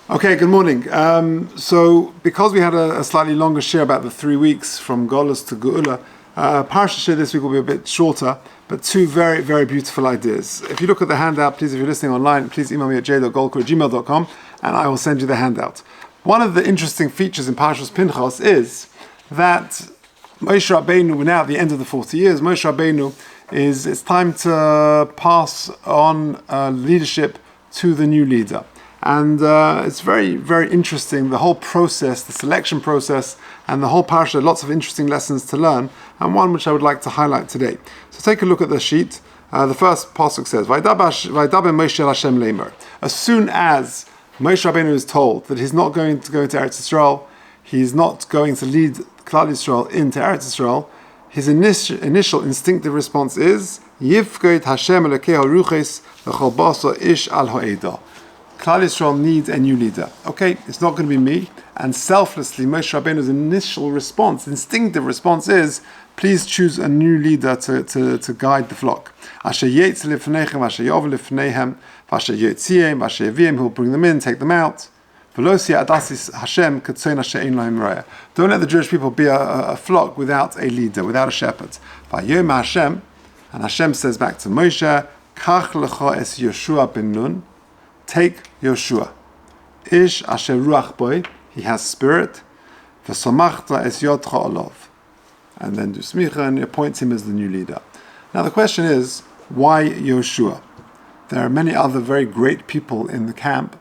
Okay, good morning. So because we had a slightly longer share about the 3 weeks from Golus to Geula, Parsha share this week will be a bit shorter, but two very, very beautiful ideas. If you look at the handout, please, if you're listening online, please email me at j.golker@gmail.com and I will send you the handout. One of the interesting features in Parsha's Pinchas is that Moshe Rabbeinu, we're now at the end of the 40 years, Moshe Rabbeinu it's time to pass on leadership to the new leader. And it's very, very interesting, the whole process, the selection process, and the whole parsha, lots of interesting lessons to learn, and one which I would like to highlight today. So take a look at the sheet. The first pasuk says, "Vaydaber Moshe el Hashem leimer." As soon as Moshe Rabbeinu is told that he's not going to go into Eretz Yisrael, he's not going to lead Klal Yisrael into Eretz Yisrael, his initial instinctive response is, Yifgeit Hashem Elokeinu ruches l'chol basar ish al ha'edah. Klal Yisrael needs a new leader. Okay, it's not going to be me. And selflessly, Moshe Rabbeinu's initial response, instinctive response is, please choose a new leader to guide the flock. Asher yetz lifnechem, asher yov lifnehem, asher yetziem, asher yeviem, he'll bring them in, take them out. Don't let the Jewish people be a flock without a leader, without a shepherd. And Hashem says back to Moshe, Kach lecha es Yoshua ben Nun, take Yoshua. Ish asher ruach boy, he has spirit. V'samachta es yodcha olav. And then do smicha and appoint him as the new leader. Now the question is, why Yoshua? There are many other very great people in the camp.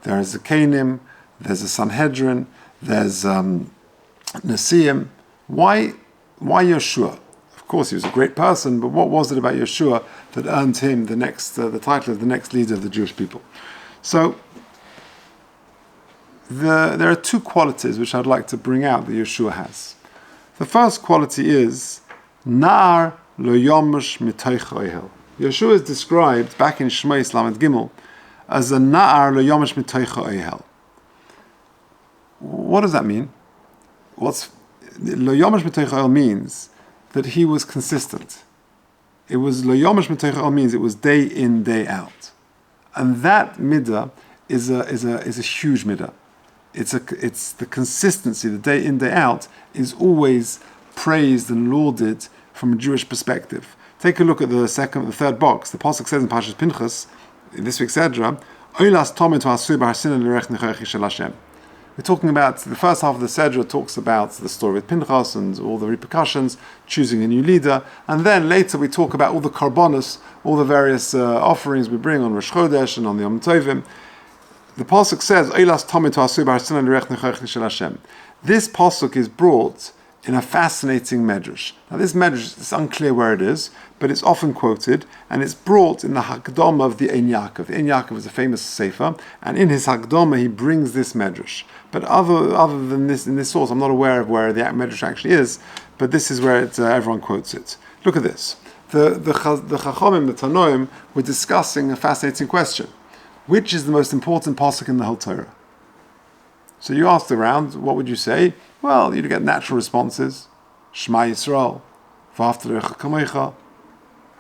There is a Canim, there's a Sanhedrin, there's Nesiim. Why Yoshua? Of course, he was a great person, but what was it about Yoshua that earned him the title of the next leader of the Jewish people? So, there are two qualities which I'd like to bring out that Yoshua has. The first quality is Nar lo yomush mitoich ohel. Yoshua is described back in Shmos Lamed Gimel as a Na'ar lo yomush mitoich ohel. What does that mean? Lo yomush mitoich ohel means that he was consistent. It was lo yomush mitoich ohel means it was day in, day out, and that midah is a huge midah. It's the consistency, the day in, day out is always praised and lauded from a Jewish perspective. Take a look at the third box. The pasuk says in Parsha's Pinchas, in this week's Sedra, we're talking about the first half of the Sedra talks about the story with Pinchas and all the repercussions, choosing a new leader, and then later we talk about all the karbonos, all the various offerings we bring on Rosh Chodesh and on the Yom Tovim. The pasuk says, this pasuk is brought in a fascinating medrash. Now this medrash, it's unclear where it is, but it's often quoted, and it's brought in the Hakdama of the Ein Yaakov. The Ein Yaakov is a famous sefer, and in his Hakdama he brings this medrash. But other than this, in this source, I'm not aware of where the medrash actually is, but this is where everyone quotes it. Look at this. The Chachamim, the Tanoim, were discussing a fascinating question. Which is the most important pasuk in the whole Torah? So you asked around, what would you say? Well, you'd get natural responses. Shema Yisrael, V'ahavta l'recha kamocha.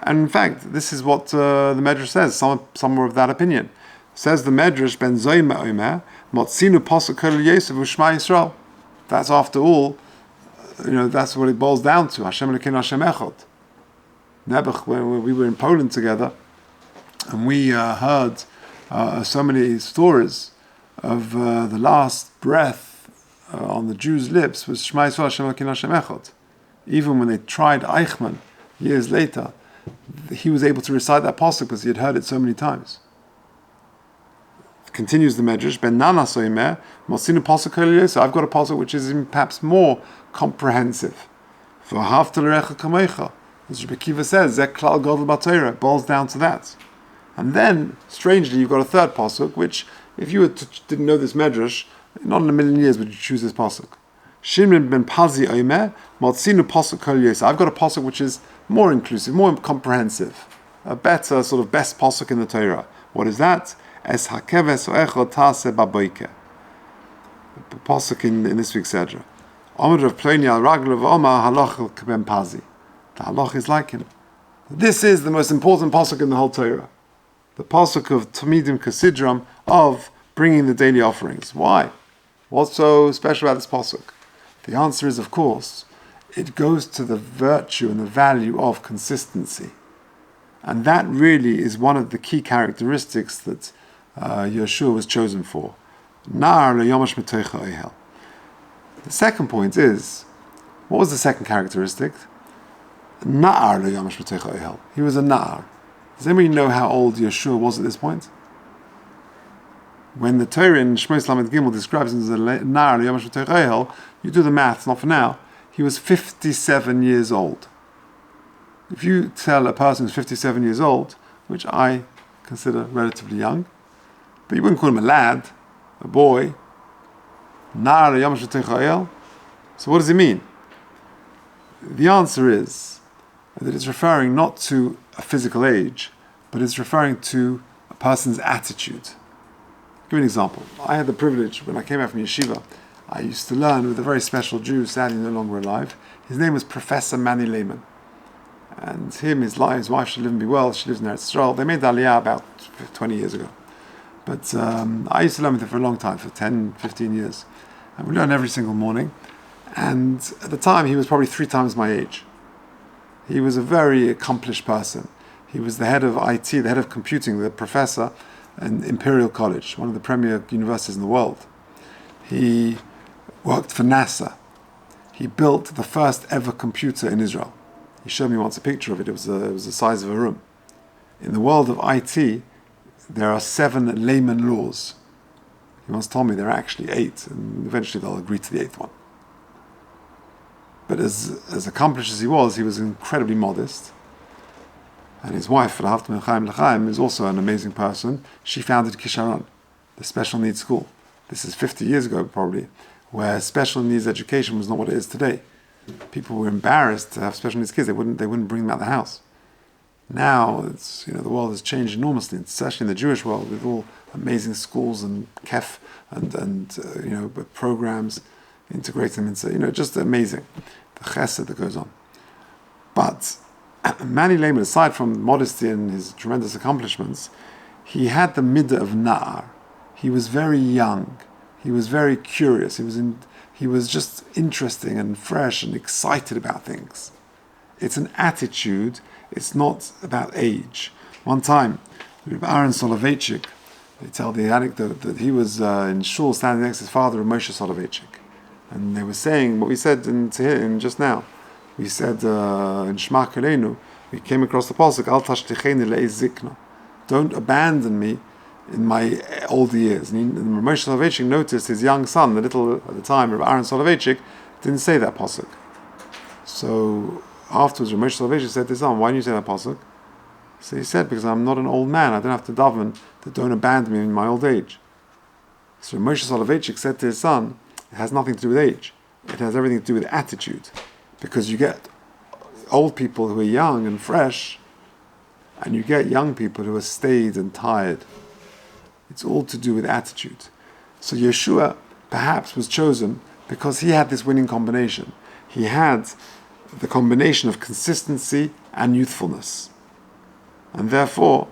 And in fact, this is what the Medrash says. Some were of that opinion. Says the Medrash, Ben Zoyma Omer, Motzinu pasuk kol Yosef u'Shema Yisrael. That's after all, that's what it boils down to. Hashem Elokeinu Hashem Echad. Nebuch, when we were in Poland together, and we heard so many stories of the last breath on the Jews' lips was Shema Yisrael Hashem Elokeinu Hashem Echad. Even when they tried Eichmann years later, he was able to recite that pasuk because he had heard it so many times. Continues the Medrash, Ben Nana Soimer, Mosinu pasuk kol Yosef. I've got a pasuk which is perhaps more comprehensive. V'ahavta l'recha kamocha. As Rabbi Kiva says, Zek klal gadol b'Torah. It boils down to that. And then, strangely, you've got a third pasuk, which, if you didn't know this Medrash, not in a million years would you choose this pasuk. Shimon ben Pazi Omer, Motzinu pasuk kol Yosef. I've got a pasuk which is more inclusive, more comprehensive, a better sort of best pasuk in the Torah. What is that? Es hakeves oechot taseh baboiker. The pasuk in this week's Sedra. Amud Rav Ploni al Raglav Omar halach k'ben Pazi. The halach is like him. This is the most important pasuk in the whole Torah. The pasuk of Tamidim Kasidram of bringing the daily offerings. Why? What's so special about this pasuk? The answer is, of course, it goes to the virtue and the value of consistency. And that really is one of the key characteristics that Yeshua was chosen for. The second point is, what was the second characteristic? He was a na'ar. Does anybody know how old Yeshua was at this point? When the Torah in Shmos Lamed Gimel describes him as a na'ar l'yomash v'teichel, you do the maths, not for now, he was 57 years old. If you tell a person who's 57 years old, which I consider relatively young, but you wouldn't call him a lad, a boy, na'ar l'yomash v'teichel, so what does it mean? The answer is that it's referring not to a physical age, but it's referring to a person's attitude. I'll give you an example. I had the privilege, when I came out from yeshiva, I used to learn with a very special Jew, sadly no longer alive. His name was Professor Manny Lehman. And his wife, should live and be well, she lives in Eretz Yisrael. They made Aliyah about 20 years ago. But I used to learn with him for a long time, for 10, 15 years. And we learned every single morning. And at the time, he was probably 3 times my age. He was a very accomplished person. He was the head of IT, the head of computing, the professor in Imperial College, one of the premier universities in the world. He worked for NASA. He built the first ever computer in Israel. He showed me once a picture of it. It was the size of a room. In the world of IT, there are 7 layman laws. He once told me there are actually 8, and eventually they'll agree to the 8th one. But as accomplished as he was incredibly modest. And his wife, L'chaim, is also an amazing person. She founded Kisharon, the special needs school. This is 50 years ago, probably, where special needs education was not what it is today. People were embarrassed to have special needs kids. They wouldn't bring them out of the house. Now, the world has changed enormously, especially in the Jewish world, with all amazing schools and kef and programs, integrate them into, just amazing. The chesed that goes on. But Manny Lehman, aside from modesty and his tremendous accomplishments, he had the midah of na'ar. He was very young. He was very curious. He was just interesting and fresh and excited about things. It's an attitude. It's not about age. One time, Rabbi Aaron Soloveitchik, they tell the anecdote that he was in shul standing next to his father, Moshe Soloveitchik. And they were saying what we said in just now. We said in Shema Kolenu, we came across the pasuk, Al tashlicheni le'ez zikna. Don't abandon me in my older years. And Moshe Soloveitchik noticed his young son, the little at the time, Rabbi Aaron Soloveitchik, didn't say that pasuk. So afterwards, Moshe Soloveitchik said to his son, why didn't you say that pasuk? So he said, because I'm not an old man. I don't have to daven that don't abandon me in my old age. So Moshe Soloveitchik said to his son, it has nothing to do with age. It has everything to do with attitude. Because you get old people who are young and fresh, and you get young people who are staid and tired. It's all to do with attitude. So Yeshua perhaps was chosen because he had this winning combination. He had the combination of consistency and youthfulness. And therefore,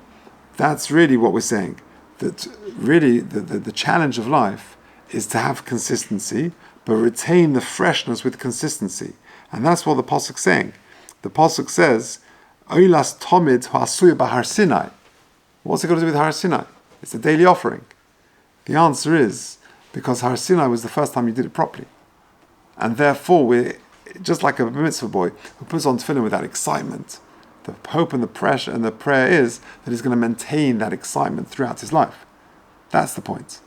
that's really what we're saying. That really the challenge of life is to have consistency, but retain the freshness with consistency. And that's what the pasuk's saying. The pasuk says, Oilas tomid ha'asuya b'har Sinai. What's it got to do with Har Sinai? It's a daily offering. The answer is because Har Sinai was the first time you did it properly. And therefore, we're just like a mitzvah boy who puts on tefillin with that excitement. The hope and the pressure and the prayer is that he's going to maintain that excitement throughout his life. That's the point.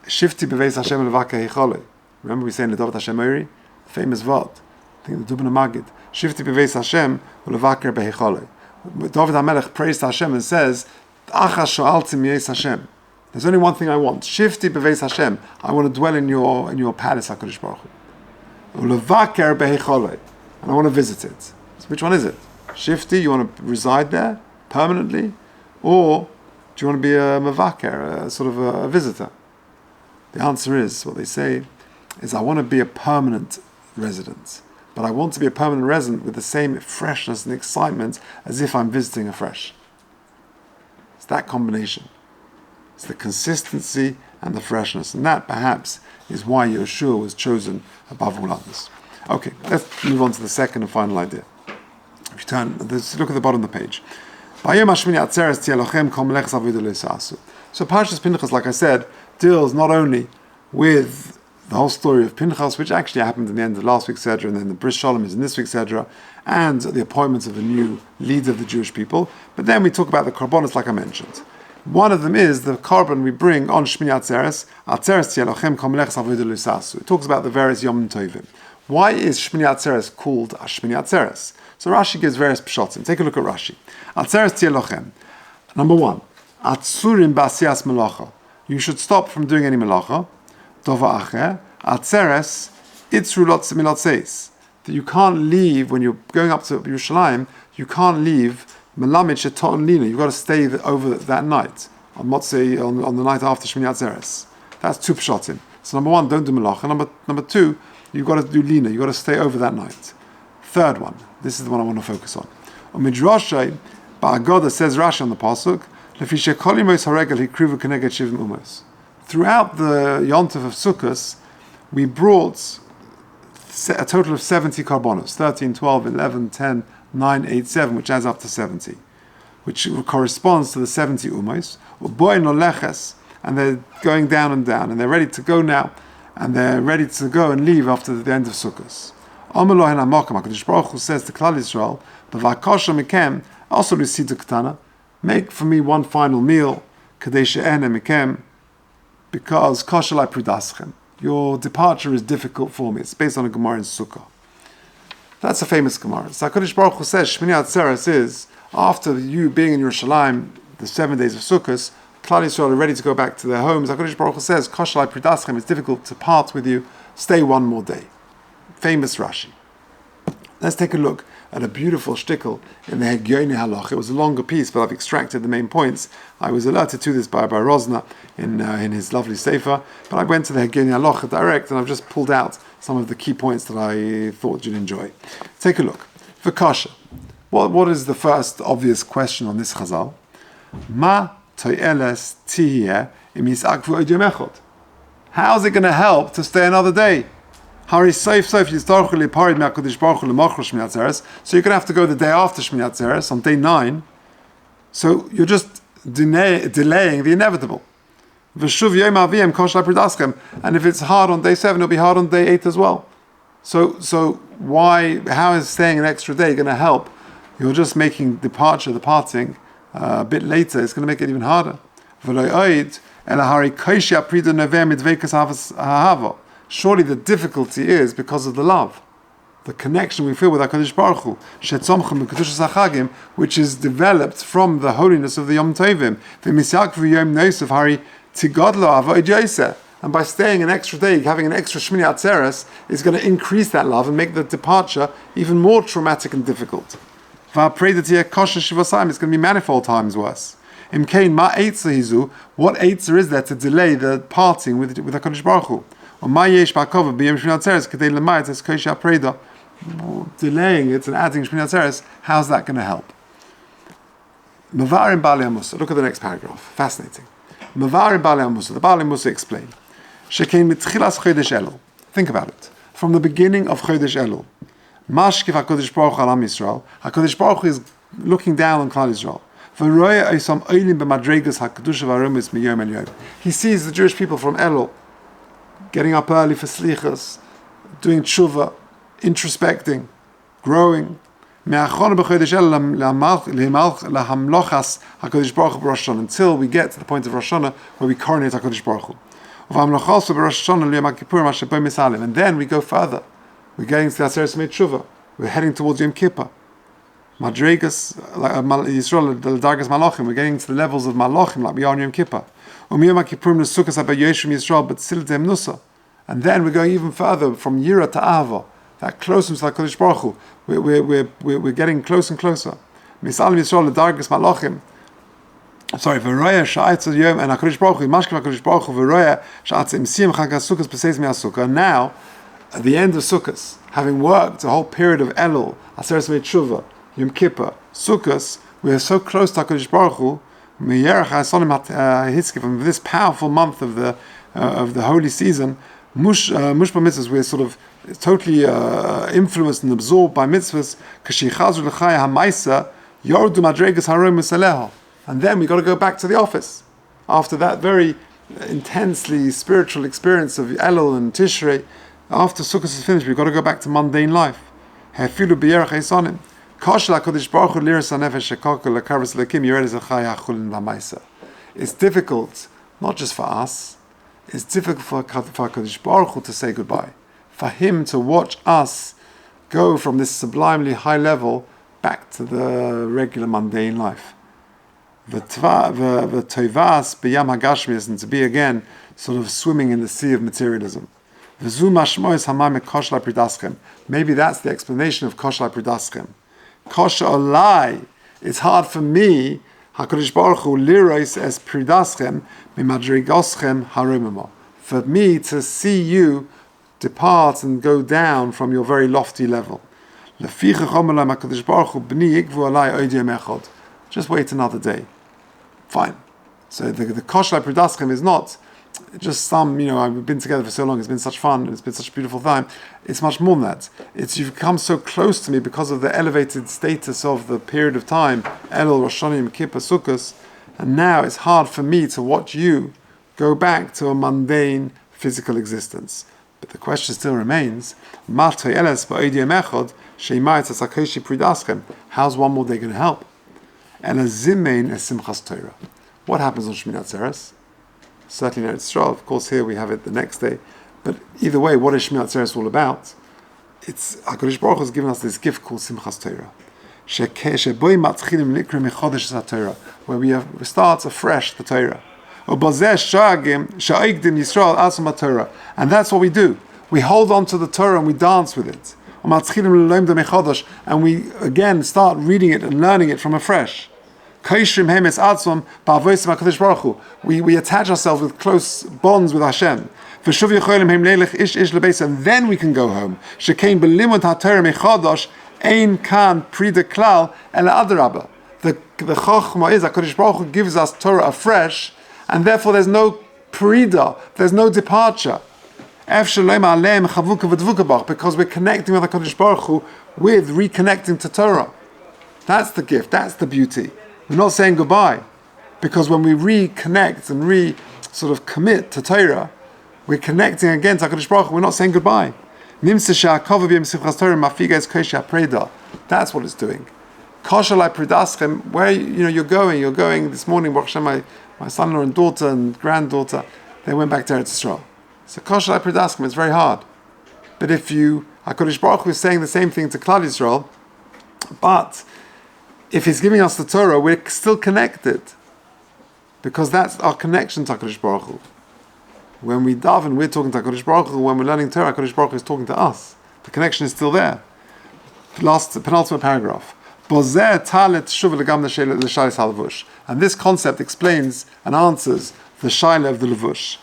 Shifti beveis Hashem levaka heichole. Remember we say in the David Hashem Ori, famous vod. I think the Dubna Magid. Shifti beveis Hashem levaka beheichole. David HaMelech prays to Hashem and says, Acha sho'alti miyes Hashem. There's only one thing I want. Shifti beveis Hashem. I want to dwell in your palace, HaKadosh Baruch Hu. Levaker beheichole. And I want to visit it. So which one is it? Shifti, you want to reside there permanently? Or do you want to be a mevaker, a sort of a visitor? The answer is, what they say, is I want to be a permanent resident. But I want to be a permanent resident with the same freshness and excitement as if I'm visiting afresh. It's that combination. It's the consistency and the freshness. And that, perhaps, is why Yeshua was chosen above all others. Okay, let's move on to the second and final idea. If you turn, look at the bottom of the page. So Parshas Pinchas, like I said, deals not only with the whole story of Pinchas, which actually happened in the end of last week's Sedra, and then the Bris Shalom is in this week's Sedra, and the appointment of a new leader of the Jewish people. But then we talk about the Korbanos, like I mentioned. One of them is the Korban we bring on Shmini Atzeres. It talks about the various Yom Tovim. Why is Shmini Atzeres called Shmini Atzeres? So Rashi gives various pshatim. Take a look at Rashi. Atzeres Tielochem. Number one, Atzurim Basias Melacha. You should stop from doing any melacha. Dova acher, Atzeres Itzru Lot Milotzeis. That you can't leave when you're going up to Yerushalayim. You can't leave Melamid Sheton Lina. You've got to stay over that night on Motzei on the night after Shmini Atzeres. That's two pshatim. So number one, don't do melacha. Number two, you've got to do Lina. You've got to stay over that night. Third one. This is the one I want to focus on. Midrashay Ba'agoda says Rashi on the pasuk. Throughout the Yontif of Sukkot, we brought a total of 70 karbonos, 13, 12, 11, 10, 9, 8, 7, which adds up to 70, which corresponds to the 70 umos, and they're going down, and they're ready to go now, and they're ready to go and leave after the end of Sukkot. HaKadosh Baruch Hu says to Klal Yisrael, also make for me one final meal, because kashalai pridaschem. Your departure is difficult for me. It's based on a Gemara in Sukkah. That's a famous Gemara. So HaKadosh Baruch Hu says, Shmini Atzeres is, after you being in Yerushalayim, the 7 days of Sukkot, Klal Yisrael are ready to go back to their homes. HaKadosh Baruch Hu says, kashalai pridaschem, it's difficult to part with you. Stay one more day. Famous Rashi. Let's take a look at a beautiful shtickle in the Hegyoni Halach. It was a longer piece, but I've extracted the main points. I was alerted to this by Rosner in his lovely sefer, but I went to the Hegyoni Halach direct, and I've just pulled out some of the key points that I thought you'd enjoy. Take a look. V'kasha. What is the first obvious question on this Chazal? Ma to'eles tihiyeh im yisakvu od yom echad. How's it going to help to stay another day? So you're going to have to go the day after Shmini Atzeres, on day 9. So you're just delaying the inevitable. And if it's hard on day 7, it'll be hard on day 8 as well. So how is staying an extra day going to help? You're just making the parting, a bit later. It's going to make it even harder. Surely the difficulty is because of the love, the connection we feel with HaKadosh Baruch Hu, which is developed from the holiness of the Yom Tovim. And by staying an extra day, having an extra Shmini Atzeres, is going to increase that love and make the departure even more traumatic and difficult. It's going to be manifold times worse. What Eitzer is there to delay the parting with HaKadosh Baruch Hu? Delaying it and adding Shmini Atzeres, how's that going to help? Look at the next paragraph. Fascinating. The Baalei Musa explain. Think about it. From the beginning of Chodesh Elul, HaKadosh Baruch Hu is looking down on Klal Yisrael. He sees the Jewish people from Elul getting up early for slichas, doing tshuva, introspecting, growing. Until we get to the point of Rosh Hashanah where we coronate HaKadosh Baruch Hu. And then we go further. We're getting to the Aseret Tshuva. We're heading towards Yom Kippur. Madregas, Yisrael, the Dargas Malachim. We're getting to the levels of Malachim like we are in Yom Kippur. And then we're going even further from Yira to Ahava, that closeness to HaKadosh Baruch Hu. We're getting closer and closer. Misalim Yisrael Dargas Malachim. Sorry, V'roya Sha'atz Yom and HaKadosh Baruch Hu, Mashkim HaKadosh Baruch Hu, V'roya Sha'atz Imsim Chag HaSukkos B'seis MiHaSukkah. Now, at the end of Sukkot, having worked a whole period of Elul, Aseret Tshuva, Yom Kippur, Sukkot, we are so close to HaKadosh Baruch Hu, From this powerful month of the holy season, mushba mitzvahs, we're sort of totally influenced and absorbed by mitzvahs. And then we got to go back to the office after that very intensely spiritual experience of Elul and Tishrei. After Sukkot is finished, we've got to go back to mundane life. It's difficult, not just for us, it's difficult for HaKadosh Baruch Hu to say goodbye. For Him to watch us go from this sublimely high level back to the regular mundane life. The Tovas b'yam hagashmis, and to be again sort of swimming in the sea of materialism. Maybe that's the explanation of Kosher Pridaschem. Kosher olai, it's hard for me, HaKadosh Baruch Hu, lirois es pridaschem mimadrigoschem haromimo. For me to see you depart and go down from your very lofty level. Just wait another day. Fine. So the Kosher Pridaschem is not just some, I've been together for so long, it's been such fun, it's been such a beautiful time. It's much more than that. It's you've come so close to me because of the elevated status of the period of time, Elul, Rosh Hashanah, Yom Kippur, Sukkot, and now it's hard for me to watch you go back to a mundane physical existence. But the question still remains, how's one more day going to help? What happens on Shmini Atzeres? Certainly in Eretz Yisrael, of course here we have it the next day. But either way, what is Shmini Atzeres all about? It's HaKadosh Baruch Hu has given us this gift called Simchas Torah. Where we start afresh the Torah. And that's what we do. We hold on to the Torah and we dance with it. And we again start reading it and learning it from afresh. We attach ourselves with close bonds with Hashem. And then we can go home. The Chochmah is HaKadosh Baruch Hu gives us Torah afresh, and therefore there's no prida, there's no departure. Because we're connecting with HaKadosh Baruch Hu with reconnecting to Torah. That's the gift, that's the beauty. We're not saying goodbye, because when we reconnect and sort of commit to Torah, we're connecting again to HaKadosh Baruch Hu. We're not saying goodbye. That's what it's doing. Kosher like Pridaschem, where you're going this morning. Baruch Hashem, my son-in-law and daughter and granddaughter, they went back to Eretz Yisrael. So Kosher like Pridaschem is very hard. But if HaKadosh Baruch Hu is saying the same thing to Klal Yisrael, but if He's giving us the Torah, we're still connected. Because that's our connection to HaKadosh Baruch Hu. When we daven, we're talking to HaKadosh Baruch Hu. When we're learning Torah, HaKadosh Baruch Hu is talking to us. The connection is still there. Penultimate paragraph. And this concept explains and answers the shaila of the levush.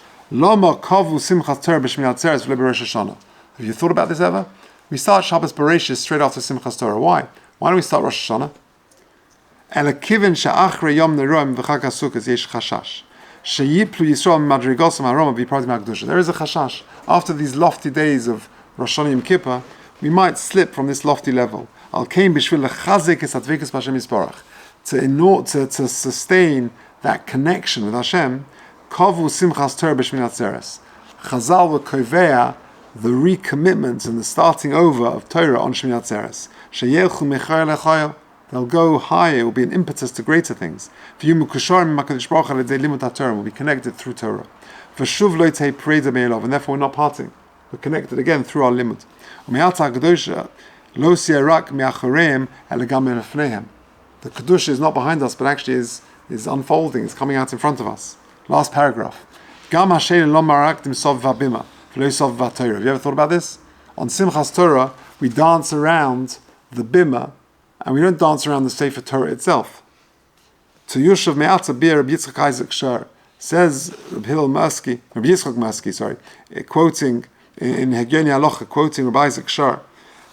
Have you thought about this ever? We start Shabbos Bereshis straight after Simchas Torah. Why? Why don't we start Rosh Hashanah? There is a chashash. After these lofty days of Rosh Hashanah Yom Kippur, we might slip from this lofty level. To sustain that connection with Hashem, Chazal will kovea the recommitment and the starting over of Torah on Shmini Atzeres. They'll go higher, it will be an impetus to greater things. We'll be connected through Torah. And therefore we're not parting. We're connected again through our limud. The Kedusha is not behind us, but actually is unfolding, is coming out in front of us. Last paragraph. Have you ever thought about this? On Simchas Torah, we dance around the bima, and we don't dance around the Sefer Torah itself. To Yushav Me'atza Bir Rabbi Yitzchak Isaac Shur, says Rabbi Yitzchak Mersky, quoting in Hegyoni Halacha, quoting Rabbi Isaac Shur,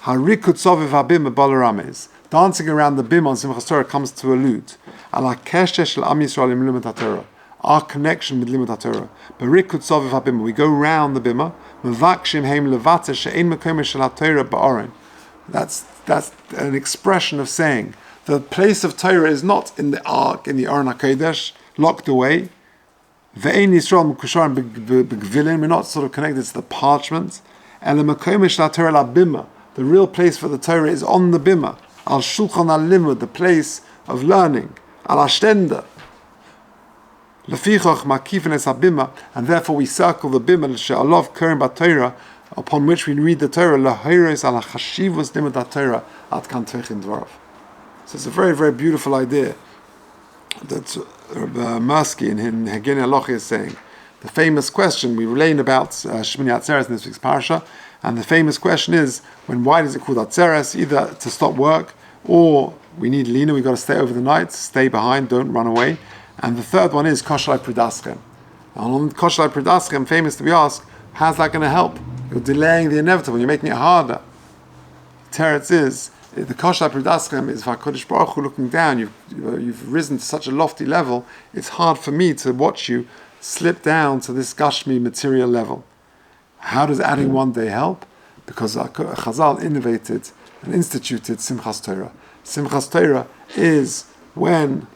Harikut Soviv Habim Balaramez. dancing around the bima on Simchas Torah comes to allude ala kesher shel Am Yisrael im limud HaTorah, our connection with limud HaTorah. Berikut soviv habima, we go round the bima. Mevakshim heim levata she'ein mekomer shel HaTorah ba'oren. That's an expression of saying the place of Torah is not in the ark, in the Aron HaKodesh, locked away. Ve'ein Yisrael mekusharim begvilin, we're not sort of connected to the parchment. Ele mekomer shel HaTorah la bima, the real place for the Torah is on the bima. Al shulchan al limud, the place of learning. Al ashtenda. Lefichach makifin es habima, and therefore we circle the bima she'alov kurim b'Torah, upon which we read the Torah. Lahayres al hachashivus limud HaTorah at kan tveichin dvarav. So it's a very, very beautiful idea that Rabbi Maski in Hageni Alochi is saying. The famous question we were laying about Shmini Atzeres in this week's Parsha, and the famous question is, why does it call Atzeres? Either to stop work, or we need lina, we've got to stay over the night, stay behind, don't run away. And the third one is Koshalai Pridaschem. And on Koshalai Pridaschem, famously we ask, how's that going to help? You're delaying the inevitable, you're making it harder. Teretz is, the Koshalai Pridaschem is HaKadosh Baruch Hu looking down, you've risen to such a lofty level, it's hard for me to watch you slip down to this Gashmi material level. How does adding one day help? Because Chazal innovated and instituted Simchas Torah. Simchas Torah is when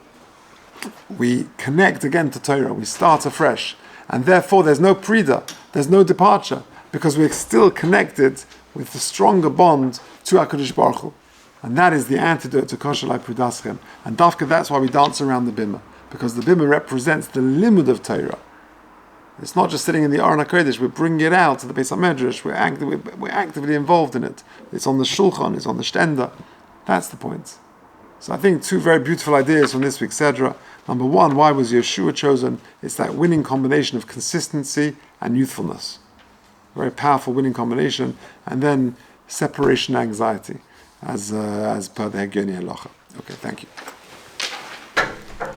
we connect again to Torah, we start afresh, and therefore there's no prida, there's no departure, because we're still connected with the stronger bond to HaKadosh Baruch Hu. And that is the antidote to Koshalai Pridaschem. And Dafka, that's why we dance around the bima, because the bima represents the limud of Torah. It's not just sitting in the Aron HaKodesh, we're bringing it out to the Beis HaMedrash, we're actively involved in it. It's on the Shulchan, it's on the Shtenda. That's the point. So I think two very beautiful ideas from this week's Sedra. Number one, why was Yeshua chosen? It's that winning combination of consistency and youthfulness. Very powerful winning combination. And then separation anxiety, as per the Hageni Halacha. Okay, thank you.